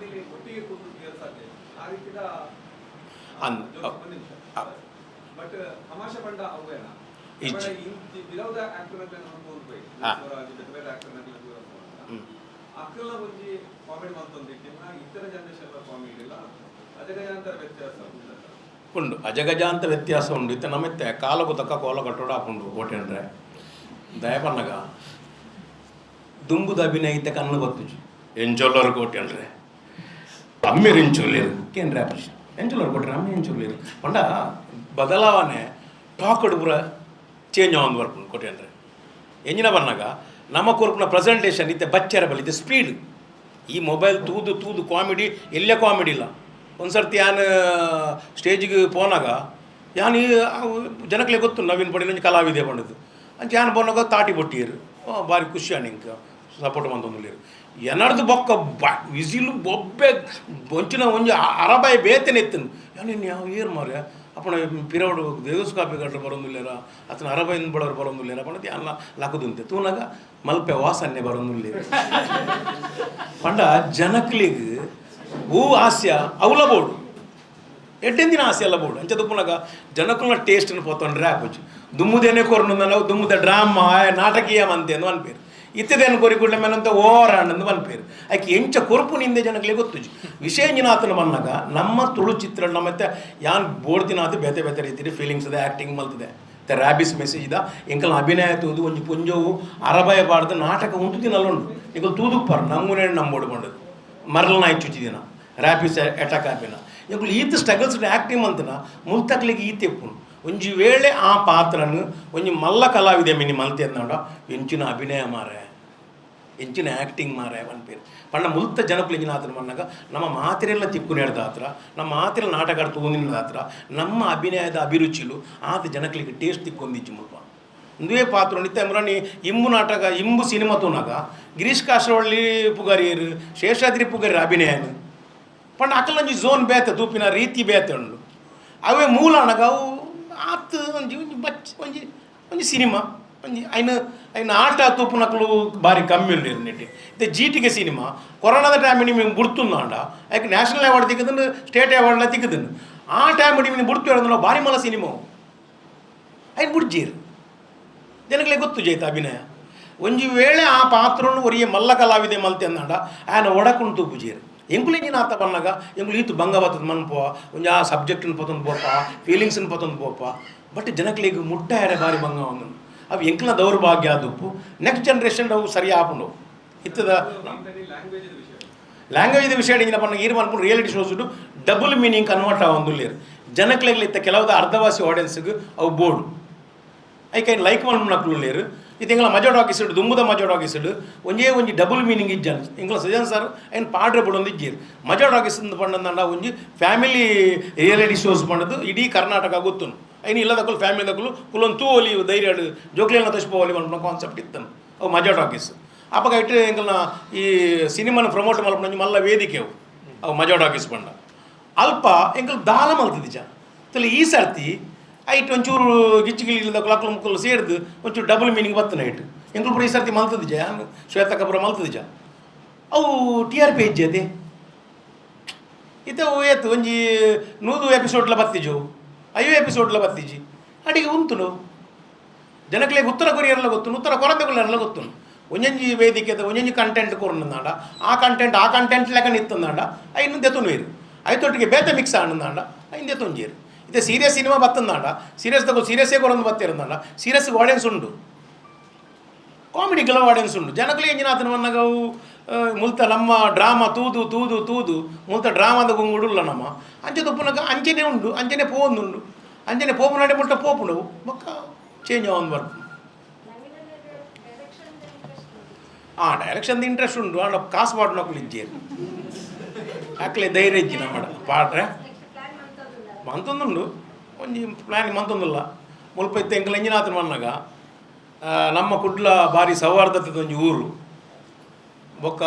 Family ಒಟ್ಟಿಗೆ ಕೂತು ಸಾಧ್ಯ ಆ ರೀತಿಯ ಬಟ್ ತಮಾಷೆ ಪಂಡ ಅವೇನ ವಿರೋಧ ಆಕ್ಟರ್ ಅಂತ ನಾವು ಹೋಗ್ಬೇಕು ಬೇರೆ ಆಕ್ಟರ್ ಅಕ್ಕಲ ಒಂಜಿ ಕಾಮಿಡಿ ಮಂತೊಂದಿಟ್ಟಿನ ಇತರ ಜನರೇಷನ್ ಕಾಮಿಡಿ ಇಲ್ಲ ಅಜಗಜಾಂತರ ವ್ಯತ್ಯಾಸ ಉಂಡು ಅಜಗಜಾಂತ ವ್ಯತ್ಯಾಸ ಉಂಡು ಇತ್ತ ನಮ್ಮತ್ತೆ ಕಾಲಗು ತಕ್ಕ ಕೋಲ ಕಟ್ಟೋಡ ಹಾಕೊಂಡು ಕೋಟೆಂಡ್ರೆ ದಯಪನ್ನಗ ದುಂಬುದ ಅಭಿನಯ ಇತ್ತ ಕಣ್ಣು ಬತ್ತುಜು ಎಂಚೊಲ್ಲರು ಕೋಟೆಂಡ್ರೆ ಅಮ್ಮಿರು ಎಂಚೊಲ್ಲೇರು ಕೇಂದ್ರ ಎಂಚೊಲ್ಲರು ಕೊಟ್ಟರೆ ಅಮ್ಮ ಎಂಚೊಲ್ಲೇರು ಪಂಡ ಬದಲಾವಣೆ ಟಾಕಡ್ ಪೂರ ಚೇಂಜ್ ಆಗೊಂಡು ಬರ್ಪುಂಡು ಕೊಟ್ಟೆಂಡ್ರೆ ಎಂಜಿನ ಬನ್ನಾಗ ನಮ್ಮ ಕೊರ್ಪುನ ಪ್ರೆಸೆಂಟೇಷನ್ ಇತ್ತೆ ಬಚ್ಚರ ಬಲ್ಲಿ ಇತ್ತೆ ಸ್ಪೀಡ್ ಈ ಮೊಬೈಲ್ ತೂದು ತೂದು ಕಾಮಿಡಿ ಎಲ್ಲೇ ಕಾಮಿಡಿ ಇಲ್ಲ ಒಂದು ಸರ್ತಿ ಯಾನು ಸ್ಟೇಜಿಗೆ ಪೋನಾಗ ಯಾನು ಜನಕ್ಲೆ ಗೊತ್ತು ನವೀನ್ ಪಂಡಿನ ಕಲಾವಿದೆ ಪಂಡದು ಅಂಚೆ ಯಾನು ಪೋನಾಗ ತಾಟಿ ಬೊಟ್ಟಿಯರು ಭಾರಿ ಖುಷಿ ಅಣ್ಣ ಇಂಕ ಸಪೋರ್ಟ್ ಮಂತೊಂದುಲ್ಲೇರು ಎನರ್ದು ಬೊಕ್ಕ ವಿಸಿಲು ಬೊಬ್ಬೆ ಒಂಚಿನ ಒಂಜಿ ಅರಬಾಯಿ ಬೇತನೆ ಎತ್ತನು ಯಾನು ಯಾವ ಏರು ಮಾರ ಅಪ್ಪಣ ಪಿರವಡು ದೇವಸ್ ಕಾಪಿ ಗಟ್ರು ಬರೋದಿಲ್ಲೇರ ಅತನ ಅರಬೈನ್ ಬಡವರು ಬರೋದಿಲ್ಲೇರ ಪಂಡ ಯಾನ ಲಕ್ಕದುಂತೆ ತೂನಾಗ ಮಲ್ಪೆ ವಾಸನ್ನೆ ಬರೋದಿಲ್ಲೇರು ಪಂಡ ಜನಕ್ಲಿಗೆ ಹೂ ಹಾಸ್ಯ ಅವಲ ಬೋಡು ಎಡ್ಡೆಂದಿನ ಹಾಸ್ಯ ಅಲ್ಲ ಬೋಡು ಅಂಚೆ ತುಪ್ಪನಾಗ ಜನಕ್ಕುನ ಟೇಸ್ಟನ್ನು ಪೋತೊಂಡ್ರೆ ಹಾಕೋಚು ದುಮ್ಮುದೇನೆ ಕೊರ್ನು ನಾವು ದುಮ್ಮುದ ಡ್ರಾಮಾ ನಾಟಕೀಯ ಮಂತೆ ಅಂದು ಅನ್ಪೇರು ಇತ್ತದೇನು ಕೊರಿಗುಡ್ಲ ಮೇಲಂತ ಓರಾಂಡು ಅನ್ಪೇರು ಆಕೆ ಎಂಚ ಕೊರುಪು ನಿಂದೆ ಜನಗಳಿಗೆ ಗೊತ್ತುಜು ವಿಷಯಂಜಿನಾಥನ ಬಂದಾಗ ನಮ್ಮ ತುಳು ಚಿತ್ರ ಮತ್ತೆ ಯಾನ್ ಬೋಡ್ತಿನಾಥ ಬೇತೆ ಬೇತೆ ರೀತಿ ಫೀಲಿಂಗ್ಸ್ ಇದೆ ಆ್ಯಕ್ಟಿಂಗ್ ಮಲ್ತಿದೆ ರ್ಯಾಬಿಸ್ ಮೆಸೇಜ್ ಇದ ಎಂಕಲ್ ಅಭಿನಯ ತೂದು ಒಂಜಿ ಪುಂಜವು ಅರಬಯ ಬಾರ್ದು ನಾಟಕ ಉಂಟು ದಿನಲ್ಲುಂಡು ಈಗ ತೂದುಪ್ಪಾರು ನಮ್ಮನೆ ನಂಬೋಡು ಬಂಡದು ಮರಳನ ಇಚ್ಚುಚಿದಿನ ರ್ಯಾಪಿಸ್ ಅಟ್ಯಾಕ್ ಆಪಿನ ಎಂಕುಲು ಈತ ಸ್ಟ್ರಗಲ್ಸ್ ಆ್ಯಕ್ಟಿಂಗ್ ಮಂತನ ಮುಲ್ತಕ್ಲಿಗೆ ಈತ ಎಪ್ಪುನು ಒಂಜಿ ವೇಳೆ ಆ ಪಾತ್ರನು ಒಂಜಿ ಮಲ್ಲ ಕಲಾವಿದೆ ಮಿನಿ ಮಲ್ತೆ ಅಂದಾಂಡ ಎಂಚಿನ ಅಭಿನಯ ಮಾರೆ ಎಂಚಿನ ಆ್ಯಕ್ಟಿಂಗ್ ಮಾರೆ ಅನ್ಪೇರು ಪಂಡ ಮುಲ್ತ ಜನಕ್ಲಿಂಜಿನ ಆತನ ಬಂದಾಗ ನಮ್ಮ ಮಾತಿರೆಲ್ಲ ತಿಕ್ಕುನೇಡ್ದ ಹತ್ರ ನಮ್ಮ ಮಾತಿರೆಲ್ಲ ನಾಟಕ ತಗೊಂಡಿನ ಹತ್ರ ನಮ್ಮ ಅಭಿನಯದ ಅಭಿರುಚಿಲು ಆತ ಜನಕ್ಲಿಗೆ ಟೇಸ್ಟ್ ತಿಕ್ಕೊಂದಿಚ್ಚು ಮುಲ್ಪ ಒಂದೇ ಪಾತ್ರ ನಿತ್ಯ ಮರಣಿ ಇಂಬು ನಾಟಕ ಇಂಬು ಸಿನಿಮಾ ತೂನಾಗ ಗಿರೀಶ್ ಕಾಸರವಳ್ಳಿ ಪುಗಾರಿಯರು ಶೇಷಾದ್ರಿ ಪುಗಾರಿ ಅಭಿನಯನು ಪಂಡ ಅಕ್ಕಲೊಂಜಿ ಝೋನ್ ಬೇತೆ ತೂಪಿನ ರೀತಿ ಬೇತೆ ಉಂಡು ಅವೇ ಮೂಲ ಅಣಗ ಅವು ಆತ ಒಂಜಿ ಒಂಜಿ ಒಂಜಿ ಒಂಜಿ ಸಿನಿಮಾ ಒಂಜಿ ಐನ ಆಟ ತೂಪುನಕ್ಕಲು ಭಾರಿ ಕಮ್ಮಿ ಉಂಡೇರು ನೆಟ್ಟಿ ಇದು ಜೀಟಿಗೆ ಸಿನಿಮಾ ಕೊರೋನಾದ ಟೈಮಿಗೆ ನೀವು ಬುಡ್ತುಂದಾಂಡ ಯಾಕೆ ನ್ಯಾಷನಲ್ ಅವಾರ್ಡ್ ತಿಕ್ಕದನ್ನು ಸ್ಟೇಟ್ ಅವಾರ್ಡ್ಲ ತಿಕ್ಕದನ್ನು ಆ ಟೈಮಿಗೆ ನೀವು ಬುಡ್ತು ಹೇಳೋದು ನಾವು ಭಾರಿ ಮಲ ಸಿನಿಮಾ ಐನು ಬುಡ್ಜೀರು ಜನಗಳಿಗೆ ಗೊತ್ತು ಜೈತ ಅಭಿನಯ ಒಂಜಿ ವೇಳೆ ಆ ಪಾತ್ರನು ಒರಿಯ ಮಲ್ಲ ಕಲಾವಿದೆ ಮಲ್ತೆ ಅಂದಾಂಡ ಆಯನ ಒಡಕುಂಟು ತೂಪುಜೀರು ಎಂಕುಲಿಂಜಿನ ಆತ ಬಂದಾಗ ಎಂಕುಲು ಈತು ಬಂಗ ಬತ್ತದ ಮನ್ಪೋ ಒಂಜಿ ಆ ಸಬ್ಜೆಕ್ಟನ್ನು ಪತೊಂದು ಪೋಪ ಫೀಲಿಂಗ್ಸನ್ನು ಪತೊಂದು ಪೋಪ ಬಟ್ ಜನಕ್ಲಿಗೆ ಮುಟ್ಟಾಯರೆ ಬಾರಿ ಬಂಗ ಒಂದು ಅವು ಎಂಕಲ್ನ ದೌರ್ಭಾಗ್ಯ ಆದುಪ್ಪು ನೆಕ್ಸ್ಟ್ ಜನ್ರೇಷನ್ ಅವು ಸರಿ ಆಪುಂಡು ಇತ್ತದ ಲ್ಯಾಂಗ್ವೇಜ್ ವಿಷಯ ಇಂಜಿನ ಪನ್ನ ಈರು ಮನ್ಪುಂಡು reality shows double meaning convert ಆಗೊಂದುಲ್ಲೇರು ಜನಕ್ಲಿಗೆ ಇತ್ತ ಕೆಲವದ ಅರ್ಧವಾಸಿ ಆಡಿಯನ್ಸ್ಗೆ ಅವು ಬೋರ್ಡು ಐಕೆ ಲೈಕ್ ಮನ್ಪುನಕ್ಲೇರು ಇದು ಎಂಗಳ ಮಜಾ ಟಾಕಿಸಿಡು ದುಂಬುದ ಮಜಾ ಟಾಕಿಸಿಡು ಒಂಜೇ ಒಂಜಿ ಡಬಲ್ ಮೀನಿಂಗ್ ಇಜ್ಜನ್ ಎಂಗಳ ಸಜನ್ ಸರ್ ಏನು ಪಾಡ್ರೆ ಬಿಡೊಂದು ಇಜ್ಜೀರು ಮಜಾ ಟಾಕಿಸ್ ಪಂಡಂದ ಒಂಜಿ ಫ್ಯಾಮಿಲಿ ರಿಯಾಲಿಟಿ ಶೋಸ್ ಪಂಡದು ಇಡೀ ಕರ್ನಾಟಕ ಗೊತ್ತುನು ಐನು ಇಲ್ಲದಕ್ಕಲು ಫ್ಯಾಮಿಲಿ ದಕ್ಕಲು ಕುಲೊಂದು ತೂ ಒಲಿ ಧೈರ್ಯ ಜೋಕ್ಲಿಯನ್ನ ತೋರಿಸ್ಬೋಲಿ ಮನ್ಪುನ ಕಾನ್ಸೆಪ್ಟ್ ಇತ್ತನು ಅವು ಮಜಾ ಟಾಕೀಸ್ ಅಪ್ಪಗ ಇಟ್ಟು ಎಂಕಲ್ನ ಈ ಸಿನಿಮಾನ ಪ್ರಮೋಟ್ ಮಲ್ಪನ ಮಲ್ಲ ವೇದಿಕೆ ಅವು ಮಜಾ ಟಾಕೀಸ್ ಪಂಡ ಅಲ್ಪ ಎಂಕಲ್ ದಾಲ ಮಲ್ತಿದ್ದ ತಲೆ ಈ ಸರ್ತಿ ಐಟ್ ಒಂಚೂರು ಗಿಚ್ಚಿಗಿಲಿದ ಕ್ಲಾಕ್ಲು ಮುಕ್ಕಲು ಸೇರಿದು ಒಂಚೂರು ಡಬಲ್ ಮೀನಿಂಗ್ ಬತ್ತನ ಐಟ್ ಎಂಕಲ್ ಪುರ ಈ ಸರ್ತಿ ಮಲ್ತದಿಜ ಶ್ವೇತಕ ಪುರ ಮಲ್ತದಿಜ ಅವು ಟಿ ಆರ್ ಪಿ ಹೆಜ್ಜೆ ಅದೇ ಇತ್ತ ಏತು ಒಂಜಿ 100 ಎಪಿಸೋಡ್ಲ ಬತ್ತಿಜು 5 ಎಪಿಸೋಡ್ಲ ಬತ್ತಿಜಿ ಅಡಿಗೆ ಉಂತುನು ಜನಕ್ಲೆ ಉತ್ತರ ಕೊರಿಯರ್ಲ ಗೊತ್ತು ಉತ್ತರ ಕೊರಂದೆಲ್ಲ ಗೊತ್ತು ಒಂಜಂಜಿ ವೇದಿಕೆ ಒಂಜಂಜಿ ಕಂಟೆಂಟ್ ಕೊರ್ನಂದಾಂಡ ಆ ಕಂಟೆಂಟ್ ಲೆಕ್ಕ ನಿತ್ತಂದಾಂಡ ಐನು ದೆತುನು ಏರು ಐತೊಟ್ಟಿಗೆ ಬೇತೆ ಮಿಕ್ಸ್ ಆನಂದಾಂಡ ಐನು ದೆತೊಂಜೇರು ಇದು ಸೀರಿಯಸ್ ಸಿನಿಮಾ ಬತ್ತಂದಾಂಡ ಸೀರಿಯಸ್ಸೇ ಕೊರೊಂದು ಬತ್ತಿರಂದಾಂಡ ಸೀರಿಯಸ್ಗೆ ಆಡಿಯನ್ಸ್ ಉಂಡು ಕಾಮಿಡಿಗಳ ಆಡಿಯನ್ಸ್ ಉಂಡು ಜನಕ್ಲೆ ಎಂಜಿನ ಆತನ ಮನ್ನಾಗ ಅವು ಮುಲ್ತ ನಮ್ಮ ಡ್ರಾಮಾ ತೂದು ತೂದು ತೂದು ಮುಲ್ತ ಡ್ರಾಮಾದ ಗುಂಗುಡುಲ್ಲ ನಮ್ಮ ಅಂಚೆ ತುಪ್ಪನಾಗ ಅಂಚೆನೆ ಉಂಡು ಅಂಚೆನೆ ಪೋಂದುಂಡು ಅಂಚೆನೆ ಪೋಪು ನಡೆ ಮುಟ್ಟ ಪೋಪುಂಡು ಬೊಕ್ಕ ಚೇಂಜ್ ಆಗೊಂದು ಬರ್ಪು ಡೈರೆಕ್ಷನ್ ಇಂಟ್ರೆಸ್ಟ್ ಉಂಡು ಆಂಡ ಕಾಸು ಪಾಡ್ನಕ್ಕಲು ಇಜ್ಜೇರು ಅಕ್ಲೆ ಧೈರ್ಯ ಇಜ್ಜಿ ನಮ್ಮ ಪಾಡ್ರೆ ಮಂತೊಂದುಂಡು ಒಂಜಿ ಪ್ಲ್ಯಾನ್ ಮಂತೊಂದುಲ್ಲ ಮುಲ್ಪ ಇತ್ತ ಎಂಕಲ್ ಎಂಜಿನಾಥನ ಮನ್ನಾಗ ನಮ್ಮ ಕುಡ್ಲ ಭಾರಿ ಸೌಹಾರ್ದತೆ ಒಂಜಿ ಊರು ಬೊಕ್ಕ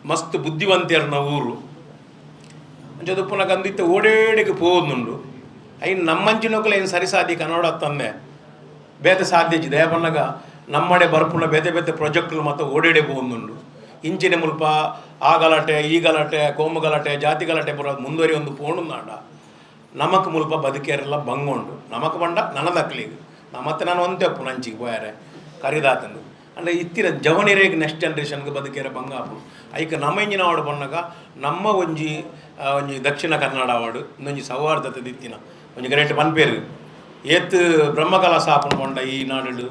ಮಸ್ತ್ ಬುದ್ಧಿವಂತರ್ನ ಊರು ಅಂಚೆ ದುಪ್ಪುನಗ ಅಂದಿತ್ತ ಓಡೇಡಿಗೆ ಪೋದುಂಡು ಐನು ನಮ್ಮಂಚಿನೊಕ್ಕಲು ಏನು ಸರಿ ಸಾಧಿ ಕನ್ನಡತ್ತಂದೆ ಬೇತೆ ಸಾಧ್ಯ ದಯ ಬನ್ನಗ ನಮ್ಮಡೆ ಬರ್ಪುನ ಬೇತೆ ಬೇತೆ ಪ್ರಾಜೆಕ್ಟ್ಲು ಮತ್ತು ಓಡೇಡೆ ಪೋದುಂಡು ಇಂಚಿನ ಮುಲ್ಪ ಆ ಗಲಾಟೆ ಈ ಗಲಾಟೆ ಕೋಮು ಗಲಾಟೆ ಜಾತಿ ಗಲಾಟೆ ಪುರ ಮುಂದುವರಿ ಒಂದು ಪೋಣುಂದಾಂಡ ನಮಕ್ ಮುಲ್ಪ ಬದುಕೇರೆಲ್ಲ ಬಂಗೊಂಡು ನಮಕ್ ಬಂಡ ನನದಕ್ಲಿಗೆ ಮತ್ತೆ ನಾನು ಒಂದೇ ಅಪ್ಪು ನಂಚಿಗೆ ಪೋಯಾರೆ ಕರಿದಾತಂದು ಅಂದರೆ ಇತ್ತಿನ ಜವನಿರೇಗೆ ನೆಕ್ಸ್ಟ್ ಜನ್ರೇಷನ್ಗೆ ಬದುಕೇರೆ ಬಂಗಾಪು ಐಕೆ ನಮ್ಮ ಇಂಜಿನ ಅವಾರ್ಡ್ ಬಂದಾಗ ನಮ್ಮ ಒಂಜಿ ದಕ್ಷಿಣ ಕನ್ನಡ ಅವಾರ್ಡ್ ಇನ್ನೊಂಜಿ ಸೌಹಾರ್ದತೆ ದಿತ್ತಿನ ಒಂಜಿ ಗ್ರೇಟ್ ಪನ್ಪೇರು ಏತ್ ಬ್ರಹ್ಮಕಲಾ ಸಾಪನ ಬಂಡ ಈ ನಾಡು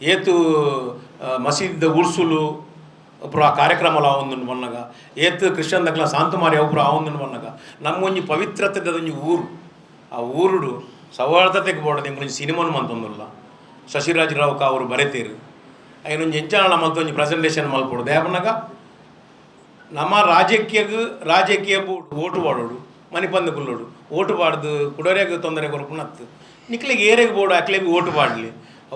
ಏತು ಮಸೀದ್ ಉರ್ಸುಲು ಅಪ್ರ ಆ ಕಾರ್ಯಕ್ರಮಲ ಆವೊಂದು ಬನ್ನಗ ಏತ್ ಕ್ರಿಶ್ಚಿಯನ್ ದಕ್ಲ ಶಾಂತಮಾರಿ ಅವುಪ್ರ ಆವೊಂದು ಬನ್ನಗ ನಮ್ಮೊಂಜಿ ಪವಿತ್ರತೆದ ಒಂಜಿ ಊರು ಆ ಊರುಡು ಸೌಹಾರ್ದತೆಗೆ ಬೋಡದೆ ಇಂಕೊಂಜಿ ಸಿನಿಮಾನು ಮಂತೊಂದುಲ್ಲ ಶಶಿರಾಜ್ ರಾವ್ ಅವರು ಬರೆತೇರು ಐನೊಂಜಿ ಎಂಚಾಣ ಮಂತೊಂಜಿ ಪ್ರೆಸೆಂಟೇಷನ್ ಮಲ್ಪೊಡು ದೇವನಗ ನಮ್ಮ ರಾಜಕೀಯ ಬೋಡು ಓಟು ಪಾಡೋಡು ಮನಿಪಂದು ಕುಲ್ಲೋಡು ಓಟು ಪಾಡ್ದು ಕುಡೋರೆಗೆ ತೊಂದರೆ ಕೊರಪುನತ್ತು ನಿಕ್ಲಿಗೆ ಏರೆಗೆ ಬೋಡು ಅಕ್ಲೆಗೆ ಓಟು ಪಾಡಲಿ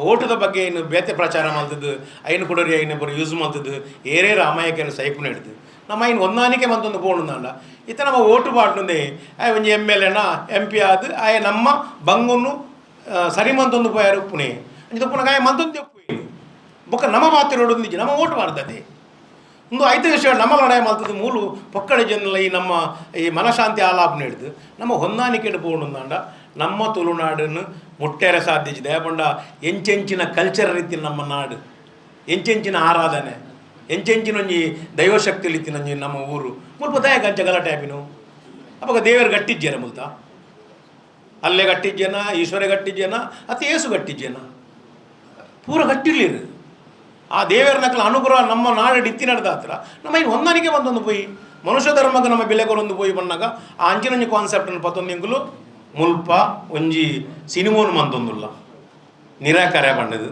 ಓಟದ ಬಗ್ಗೆ ಏನು ಬೇತೆ ಪ್ರಚಾರ ಮಾಡ್ತದ್ದು ಐನು ಕೊಡೋರಿ ಐನ ಬರೋ ಯೂಸ್ ಮಾಡ್ತದ್ದು ಏರೇರ ಅಮಾಯಕನ ಸೈಪುನ ಹಿಡ್ದು ನಮ್ಮ ಐನು ಹೊಂದಾಣಿಕೆ ಮಂತೊಂದು ಪೋಣುಂದಾಂಡ ಇತ್ತ ನಮ್ಮ ಓಟು ಪಾಡ್ನುಂದೆ ಆಯ್ ಒಂಜಿ MLA MP ಆದ್ ಆಯ ನಮ್ಮ ಬಂಗುನು ಸರಿ ಮಂತೊಂದು ಪೋಯಾರು ಉಪ್ಪುನೆ ಅಂಚಿದ ಪುನಃ ಆಯ ಮಂತೊಂದು ಉಪ್ಪು ಬೊಕ್ಕ ನಮ್ಮ ಮಾತಿರೋಡು ನಿಜ ನಮ್ಮ ಓಟು ಮಾಡ್ತದೆ ಒಂದು 5 ವಿಷಯ ನಮ್ಮ ಲಡಾಯಿ ಮಾಡ್ತದ್ದು ಮೂಲು ಪೊಕ್ಕಡ ಜನಲ್ಲ ಈ ನಮ್ಮ ಈ ಮನಶಾಂತಿ ಆಲಾಪನ ಹಿಡ್ದು ನಮ್ಮ ಹೊಂದಾಣಿಕೆ ಪೋಣುಂದಾಂಡ ನಮ್ಮ ತುಳುನಾಡನ್ನು ಮುಟ್ಟೇರೆ ಸಾಧ್ಯತೆ ದಯಪಂಡ ಎಂಚೆಂಚಿನ ಕಲ್ಚರ್ ರೀತಿ ನಮ್ಮ ನಾಡು ಎಂಚೆಂಚಿನ ಆರಾಧನೆ ಎಂಚೆಂಚಿನ ಒಂಜಿ ದೈವಶಕ್ತಿ ರೀತಿ ನಂಜಿ ನಮ್ಮ ಊರು ಮುಲ್ಪ ದಯ ಗಂಚ ಗಲಾಟೆ ಆಪಿನು ಅವಾಗ ದೇವರು ಗಟ್ಟಿಜ್ಜೇನ ಮುಲ್ತ ಅಲ್ಲೇ ಗಟ್ಟಿಜ್ಜೇನ ಈಶ್ವರ ಗಟ್ಟಿಜ್ಜೇನ ಅಥವಾ ಏಸು ಗಟ್ಟಿಜ್ಜೇನ ಪೂರ ಗಟ್ಟಿರ್ಲಿರು ಆ ದೇವರ ನಕಲ ಅನುಗ್ರಹ ನಮ್ಮ ನಾಡು ಇತ್ತಿ ನಡೆದ ಹತ್ರ ನಮ್ಮ ಇನ್ನು ಹೊಂದಾಣಿಕೆ ಬಂದೊಂದು ಪೋಯಿ ಮನುಷ್ಯ ಧರ್ಮಕ್ಕೆ ನಮ್ಮ ಬೆಲೆ ಕೊರೊಂದು ಪೋಯಿ ಬಂದಾಗ ಆ ಅಂಚಿನಂಜಿ ಕಾನ್ಸೆಪ್ಟನ್ನು ಪತ್ತೊಂದು ಎಂಗುಲು ಮುಲ್ಪ ಒಂಜಿ ಸಿನಿಮೋನು ಮಂತೊಂದುಲ್ಲ ನಿರಾಕರೆ ಬಂಡದು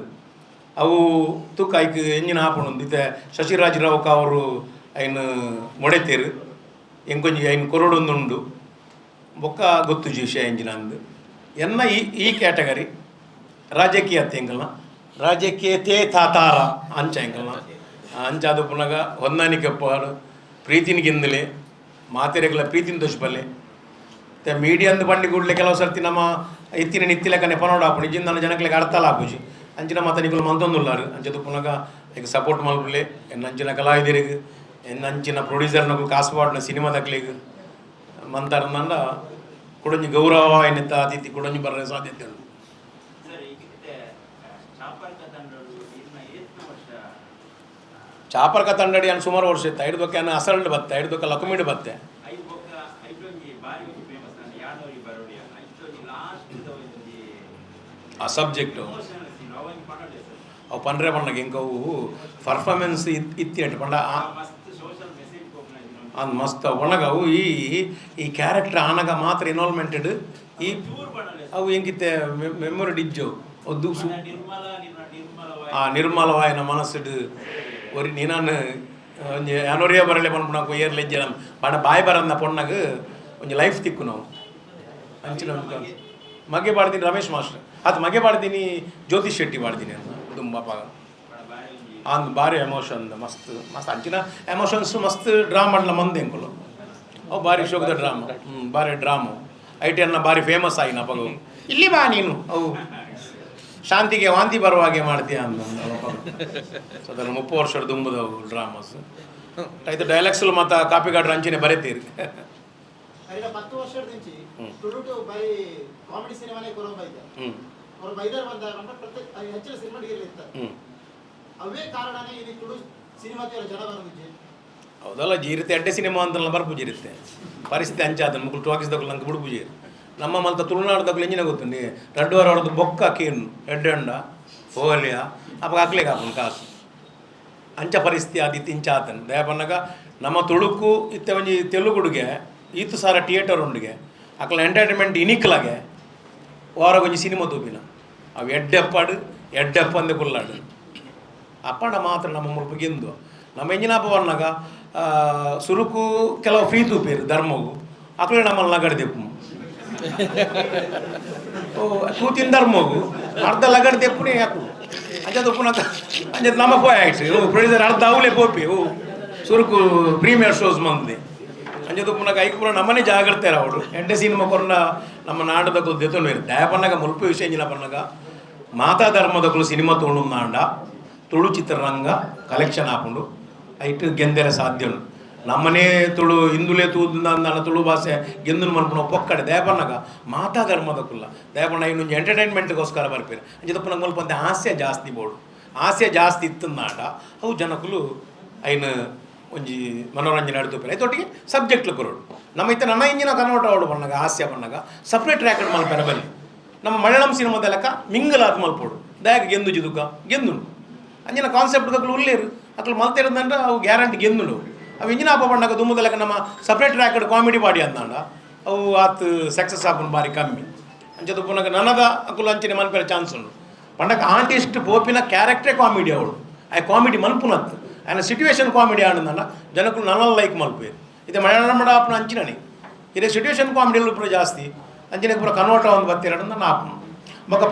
ಅವು ತುಕ್ಕ ಐಕ್ ಎಂಜಿನ ಹಾಪುಂಡು ಇತ್ತೆ ಶಶಿರಾಜ್ ರಾವ್ ಅವರು ಐನು ಮೊಡೆತೇರು ಎಂಕೊಂಜಿ ಐನು ಕೊರಡೊಂದುಂಡು ಬೊಕ್ಕ ಗೊತ್ತು ವಿಷಯ ಎಂಜಿನ ಅಂದು ಎನ್ನ ಈ ಕ್ಯಾಟಗರಿ ರಾಜಕೀಯತೆ ಎಂಕಲ್ನ ರಾಜಕೀಯತೆ ತಾತಾರ ಅಂಚ ಎಂಕಲ್ನ ಅಂಚ ಅದು ಪುನಗ ಹೊಂದಾಣಿಕೆ ಪಾಡು ಪ್ರೀತಿನಿಗಿಂದಲೇ ಮಾತೆರೆಗಳ ಪ್ರೀತಿನ ದೋಷಬಲ್ಲೆ ಮೀಡಿಯಂದು ಬಂಡಿ ಕೂಡಲೇ ಕೆಲವು ಸರ್ತಿ ನಮ್ಮ ಎತ್ತಿನ ನಿತ್ತಿಲೆಕ್ಕ ನೆಪನೋಡು ಹಾಪು ನಿಜಿಂದ ನನ್ನ ಜನಕ್ಕೆ ಅರ್ಥಲ್ಲ ಹಾಪುಜಿ ಅಂಚಿನ ಮತ್ತೆ ನಿಗಳು ಮಂತೊಂದುಲ್ಲಾರು ಅಂಚದು ಪುನಗ ಈಗ ಸಪೋರ್ಟ್ ಮಲ್ಪುಲೆ ಅಂಚಿನ ಕಲಾವಿದರಿಗೆ ಅಂಚಿನ ಪ್ರೊಡ್ಯೂಸರ್ನಗಳು ಕಾಸು ಪಾಡ್ನ ಸಿನಿಮಾ ದಕ್ಲಿಗೆ ಮಂತಾರಂದ ಕುಡಂಜಿ ಗೌರವ ಏನಿತ್ತ ಅತಿಥಿ ಕುಡಂಜಿ ಬರೋ ಸಾಧ್ಯತೆ ಉಂಟು. ಚಾಪರ್ಕ ತಂಡಡಿ ಅನ್ನು ಸುಮಾರು ವರ್ಷ ಇತ್ತು ಐಡ್ದಕ್ಕೆ ಅನ್ನ ಅಸಲ್ಡ್ ಬತ್ತೆ ಐಡ್ದಕ್ಕೆ ಲಕುಮಿಡ್ ಬತ್ತೆ ಆ ಸಬ್ಜೆಕ್ಟು ಅವು ಪಂಡ್ರೆ ಪಣ್ಣಗೆ ಇಂಕವು ಪರ್ಫಾರ್ಮೆನ್ಸ್ ಇತ್ತಿ ಅಂಟ ಪಂಡ ಅದು ಮಸ್ತ್ ಒಣಗವು ಈ ಕ್ಯಾರೆಕ್ಟರ್ ಆನಗ ಮಾತ್ರ ಇನ್ವಾಲ್ವ್ಮೆಂಟೆಡ್ ಈ ಅವು ಹೆಂಗಿತ್ತೆ ಮೆಮೊರಿ ಡಿಜ್ಜು ಅದು ಆ ನಿರ್ಮಲವಾಯನ ಮನಸ್ಸಿಡು ಒರಿ ನೀನಾನು ಒಂಜಿ ಅನೋರಿಯ ಬರಲೆ ಪನ್ಪುಣ ಏರ್ಲೆ ಇಜ್ಜೆ ನಮ್ಮ ಪಂಡ ಬಾಯಿ ಬರನ್ನ ಪೊಣ್ಣಗ ಒಂಜಿ ಲೈಫ್ ತಿಕ್ಕು ನಾವು ಅಂಚಿನ ಮಗೆ ಪಾಡ್ತೀನಿ ರಮೇಶ್ ಮಾಸ್ಟರ್ ಅದು ಮಗೆ ಪಾಡ್ತೀನಿ ಜ್ಯೋತಿಷ್ ಶೆಟ್ಟಿ ಪಾಡ್ತೀನಿ ಅಂತ ತುಂಬ ಅಂದು ಭಾರಿ ಎಮೋಷನ್ ಮಸ್ತ್ ಮಸ್ತ್ ಅಂಚಿನ ಎಮೋಷನ್ಸ್ ಮಸ್ತ್ ಡ್ರಾಮಾ ಮಾಡ್ಲ ಮಂದಿ ಅಂಕಲು ಅವು ಭಾರಿ ಶೋಕದ ಡ್ರಾಮಾ ಭಾರಿ ಡ್ರಾಮು ಐಟಿ ಅನ್ನ ಭಾರಿ ಫೇಮಸ್ ಆಗಿ ನಪಗು ಇಲ್ಲಿ ಬಾ ನೀನು ಅವು ಶಾಂತಿಗೆ ವಾಂತಿ ಬರುವಾಗೆ ಮಾಡ್ತೀಯ ಅಂದ ಅದನ್ನು 30 ವರ್ಷದ ದುಂಬದವು ಡ್ರಾಮಾಸ್ ಐದು ಡೈಲಾಗ್ಸ್ಲು ಮತ್ತು ಕಾಪಿ ಕಾಡ್ರ ಅಂಚಿನ ಬರೀತೀರಿ 10 ವರ್ಷದ నుంచి ತುಳುಟು ಬೈ ಕಾಮಿಡಿ ಸಿನಿಮಾನೇ ಕೊರಬೈದ ಅವರು ಬೈದರ್ ಬಂದಾಗ ಪ್ರತ್ಯೇಕ ಹೆಚ್ಚಿನ ಸಿನಿಮಾ ಡಿಗಿರ್ಲಿತ್ತ ಅವೇ ಕಾರಣನೇ ಇದು ತುಳು ಸಿನಿಮಾಕ್ಕೆ ಜನ ಬರೋದಿದೆ ಹೌದಲ್ಲ ಜೀರಿತೆ ಅಡ್ಡೆ ಸಿನಿಮಾ ಅಂತ ಬರ್ಪುಜಿರುತ್ತೆ ಪರಿಸ್ಥಿತಿ ಅಂಚಾದ ಮುಕ್ಕಳು ಟೋಕಿಸ್ದಗಳು ನಂಗೆ ಬಿಡ್ಪುಜಿ ನಮ್ಮ ಮಲ್ತ ತುಳುನಾಡ್ದಗಳು ಎಂಜಿನ ಗೊತ್ತುಂಡಿ ರಡ್ಡುವಾರ ಹೊಡೆದು ಬೊಕ್ಕ ಕೀನು ಎಡ್ಡೆಂಡ ಹೋಲಿಯ ಅಪ್ಪ ಹಾಕ್ಲಿಕ್ಕೆ ಹಾಪನ್ ಕಾಸು ಅಂಚ ಪರಿಸ್ಥಿತಿ ಆದಿತ್ತು ಇಂಚ ಆತನು ದಯಪನ್ನಾಗ ನಮ್ಮ ತುಳುಕು ಇತ್ತೆ ಒಂಜಿ ತೆಲುಗುಡುಗೆ ಈತು ಸಾರ ಥಿಯೇಟರ್ ಉಂಡಿಗೆ ಅಕ್ಲ ಎಂಟರ್ಟೈನ್ಮೆಂಟ್ ಇನಿಕ್ಲಾಗೆ ವಾರ ಒಂಜಿ ಸಿನಿಮಾ ತೂಪಿನ ಅವು ಎಡ್ಡೆಪ್ಪಂದೆ ಕುಲ್ಲಾಡು ಅಪ್ಪಂಡ ಮಾತ್ರ ನಮ್ಮ ಮುಲ್ಪಗಿಂದು ನಮ್ಮ ಎಂಜಿನಪ್ಪ ಬಂದಾಗ ಸುರುಕು ಕೆಲವು ಫ್ರೀ ತೂಪೇರು ಧರ್ಮವು ಅಕ್ಲೆ ನಮ್ಮಲ್ಲಿ ಲಗಡ್ದೆಪ್ಪು ಓ ತೂತಿನ ಧರ್ಮವು ಅರ್ಧ ಲಗಡ್ದೆಪ್ಪುನೇ ಯಾಕು ಅಂಚದು ಪುನಃ ಅಂಚದು ನಮ್ಮ ಪೋಯ್ ಆಯ್ತು ಪ್ರೊಡ್ಯೂಸರ್ ಅರ್ಧ ಅವಲೇ ಪೋಪಿ ಓ ಸುರುಕು ಪ್ರೀಮಿಯರ್ ಶೋಸ್ ಮಂದಿ ಅಂಚದು ಪುನಃ ಐಕ್ ಪುನಃ ನಮ್ಮನೆ ಜಾಗ್ರತೆ ಅವರು ಎಂಟೆ ಸಿನಿಮಾ ಕೊರನ ನಮ್ಮ ನಾಡದ ದೆತ್ತೊಂಡು ಇರುತ್ತೆ ದಯ ಪನ್ನಾಗ ಮುಲ್ಪ ವಿಷಯ ಎಂಜಿನ ಪನ್ನಾಗ ಮಾತಾ ಧರ್ಮದಗಳು ಸಿನಿಮಾ ತೊಗೊಂಡು ನಾಂಡ ತುಳು ಚಿತ್ರರಂಗ ಕಲೆಕ್ಷನ್ ಹಾಕೊಂಡು ಐಟ್ ಗೆಂದೆರೆ ಸಾಧ್ಯ ನಮ್ಮನೇ ತುಳು ಹಿಂದುಲೇ ತೂದಂದ ತುಳು ಭಾಷೆ ಗೆಂದನು ಮಲ್ಪನ ಪೊಕ್ಕಡೆ ದಯಪನ್ನಾಗ ಮಾತಾ ಧರ್ಮದ ಕುಲ್ಲ ದಯಪಣ್ಣ ಇನ್ನೊಂದು ಎಂಟರ್ಟೈನ್ಮೆಂಟ್ಗೋಸ್ಕರ ಬರ್ಪೇರು ಅಂಚದಪ್ಪ ನಂಗೆ ಮಲ್ಪ ಹಾಸ್ಯ ಜಾಸ್ತಿ ಬೋಡು ಹಾಸ್ಯ ಜಾಸ್ತಿ ಇತ್ತಂದಾಂಡ ಅವು ಜನಕ್ಕಲು ಐನ ಒಂಜಿ ಮನೋರಂಜನೆ ನಡ್ತುಪೇರು ಐತೊಟ್ಟಿಗೆ ಸಬ್ಜೆಕ್ಟ್ಲು ಕೊರೋಡು ನಮ್ಮ ಇತ್ತ ನನ್ನ ಇಂಜಿನ ಕನ್ನಡ ಅವಡು ಬಣ್ಣಗ ಹಾಸ್ಯ ಬಣ್ಣಗ ಸಪ್ರೇಟ್ ರ್ಯಾಕೆಟ್ ಮಲ್ಪೇರ ಬನ್ನಿ ನಮ್ಮ ಮಲಯಾಳಂ ಸಿನಿಮಾದ ಲೆಕ್ಕ ಮಿಂಗಲಾದ ಮಲ್ಪೋಡು ದಯಾಗ ಗೆಂದು ಜಿದುಕ ಗೆಂದುಂಡು ಅಂಜಿನ ಕಾನ್ಸೆಪ್ಟ್ಗಳು ಉಳ್ಳೇರು ಅಕ್ಲು ಮಲ್ತಿರೋದಂದ್ರೆ ಅವು ಗ್ಯಾರಂಟಿ ಗೆಂದುಂಡು ಅವು ಇಂಜಿನ ಹಬ್ಬ ಬಣ್ಣಗ ದುಮ್ಮದ ಲೆಕ್ಕ ನಮ್ಮ ಸಪ್ರೇಟ್ ರ್ಯಾಕೆಟ್ ಕಾಮಿಡಿ ಬಾಡಿ ಅಂದಾಂಡ ಅವು ಆತು ಸಕ್ಸಸ್ ಆಪನ್ ಬಾರಿ ಕಮ್ಮಿ ಅಂಚದು ಪುನಗ ನನದ ಅಕುಲು ಅಂಚಿನ ಮಲ್ಪೇರ ಚಾನ್ಸ್ ಉಂಡು ಪಂಡಕ ಆರ್ಟಿಸ್ಟ್ ಪೋಪಿನ ಕ್ಯಾರೆಕ್ಟ್ರೇ ಕಾಮಿಡಿ ಅವಳು ಆ ಕಾಮಿಡಿ ಮಲ್ಪುನತ್ತು ఆయన సిట్యుయేషన్ కామెడీ ఆడిందన్న ಜನಕ್ಕೂ ನನ್ನಲ್ಲ ಲೈಕ್ ಮಲ್ಪೇರು ಇದು ಮಲಯಾಳಂ ಆಪನ ಅಂಚಿನನಿ ಇದೇ ಸಿಟ್ಯುయేషన్ ಕಾಮಿಡಿಯಲ್ಲಿ ಪೂರ ಜಾಸ್ತಿ ಅಂಚಿನ ಪೂರ ಕನ್ವರ್ಟ್ ಒಂದು ಬರ್ತೀರ ನನ್ನ ಆಪನ ಬೊಕ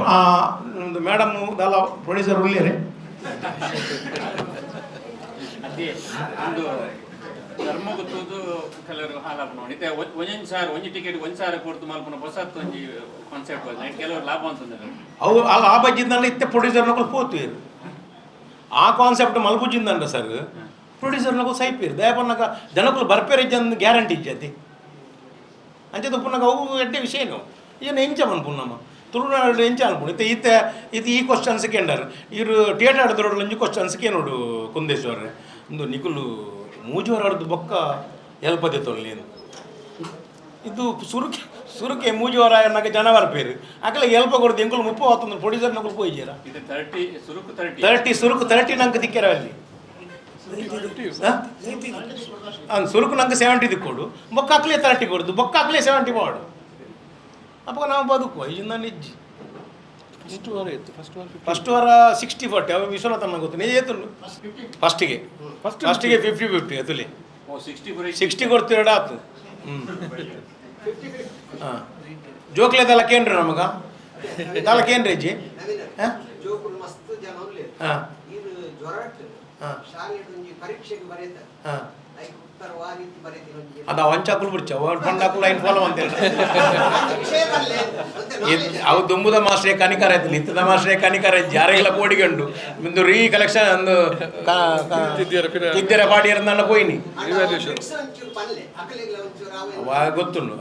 ಒಂದು ಮೇಡಮ್ ದಾಲ ಪ್ರೊಡ್ಯೂಸರ್ ಉಳ್ಳೇರೆ ಅದೇ ಒಂದು ಧರ್ಮ ಗೊತ್ತುದು ಕೆಲವರು ಹಾಲಾಪ ನೋಡಿ ಇತ್ತೆ ಒಂದೊಂದು ಸಾರು ಒಂಜಿ ಟಿಕೆಟ್ ಒಂದು ಸಾರು ಕೊಡ್ತು ಮಲ್ಪನ ಹೊಸತ್ತು ಒಂಜಿ ಕಾನ್ಸೆಪ್ಟ್ ಬಂದ ಕೆಲವರು ಲಾಭ ಅಂತಂದ್ರೆ ಅವು ಆ ಲಾಭ ಇದ್ದಂದ್ರೆ ಇತ್ತೆ ಪ್ರೊಡ್ಯೂಸರ್ನಗಳು ಪೋತುವೇರು ಆ ಕಾನ್ಸೆಪ್ಟ್ ಮಲ್ಪುಜಿಂದಂಡ ಸರ್ ಪ್ರೊಡ್ಯೂಸರ್ನಗಳು ಸೈಪೇರು ದಯಪನ್ನಾಗ ಜನಕ್ಕಳು ಬರ್ಪೇರು ಇಜ್ಜಂದು ಗ್ಯಾರಂಟಿ ಇಜ್ಜತಿ ಅಂಚೆ ಪುನಗ ಅವು ಎಡ್ಡೆ ವಿಷಯನು ಏನು ಎಂಚ ಮನ್ಪುಣ್ಣಮ್ಮ ತುಳುನಾಡು ಎಂಚ ಅನ್ಪುಣ ಇತ್ತೆ ಇದು ಈ ಕ್ವಶನ್ಸ್ ಕೇಂಡರ್ ಇವರು ಥಿಯೇಟರ್ ಆಡಿದ್ರೋಡು ಒಂಜಿ ಕ್ವಶನ್ಸ್ ಕೇನೋಡು ಕುಂದೇಶ್ವರ್ರೆ ಒಂದು ನಿಕುಲು ಮೂಜೋರ್ ಆಡ್ದು ಬೊಕ್ಕ ಎಲ್ಪದೆ ತೊಳ್ಳಿ ಇದು ಸುರುಕೆ ಮೂಜೋರ ಅನ್ನಕ್ಕೆ ಜನ ಬರ್ಪೇರು ಅಕಲೆ ಎಲ್ಪ ಕೊಡ್ದು ಎಂಕುಲು 30 ಪ್ರೊಡ್ಯೂಸರ್ ನಕಲು ಪೋಯ್ಜೀರ ಇದು 30 ಸುರುಕು ನಂಗೆ ದಿಕ್ಕೆರ ಅಲ್ಲಿ ಸುರುಕು ನಂಗೆ 70 ದಿಕ್ಕೋಡು ಬೊಕ್ಕ ಅಕ್ಲೆ 30 ಕೊಡ್ದು ಬೊಕ್ಕ ಅಕ್ಲೆ 70 ಮಾಡು ಅಪ್ಪ ನಾವು ಬದುಕುವ ಇಜಿಂದ ನಿಜ್ಜಿ ಫಸ್ಟ್ ವಾರ 60-40 ಅವ ವಿಶ್ವನಾಥ ನನಗೆ ಗೊತ್ತು ನಿಜ ಏತುಂಡು ಫಸ್ಟಿಗೆ 50-50 ಎತ್ತುಲಿ 60 ಕೊಡ್ತೀರಡ ಆತು ಹಾಂ ಜೋಕ್ಲೆ ದಲಕ್ಕೇನ್ರಿ ನಮಗ ದಲಕ್ಕೇನ್ರಿ ಅಜ್ಜಿ ಹಾಂ ಹಾಂ ಹಾಂ ಅದು ವಂಚಾಕುಲು ಬಿಡ್ಚ ಪಂಡಾಕುಲು ಐನ್ ಫಾಲೋ ಅಂತೇಳಿ ಅವು ದುಂಬುದ ಮಾಸ್ಟ್ರೇ ಕನಿಕರ ಆಯ್ತು ಇತ್ತದ ಮಾಸ್ಟ್ರೇ ಕನಿಕರ ಯಾರಿಗೆಲ್ಲ ಬೋಡಿಗಂಡು ಒಂದು ರೀ ಕಲೆಕ್ಷನ್ ಒಂದು ಇದ್ದರ ಬಾಡಿ ನನ್ನ ಪೋಯ್ನಿ ಗೊತ್ತುಂಡು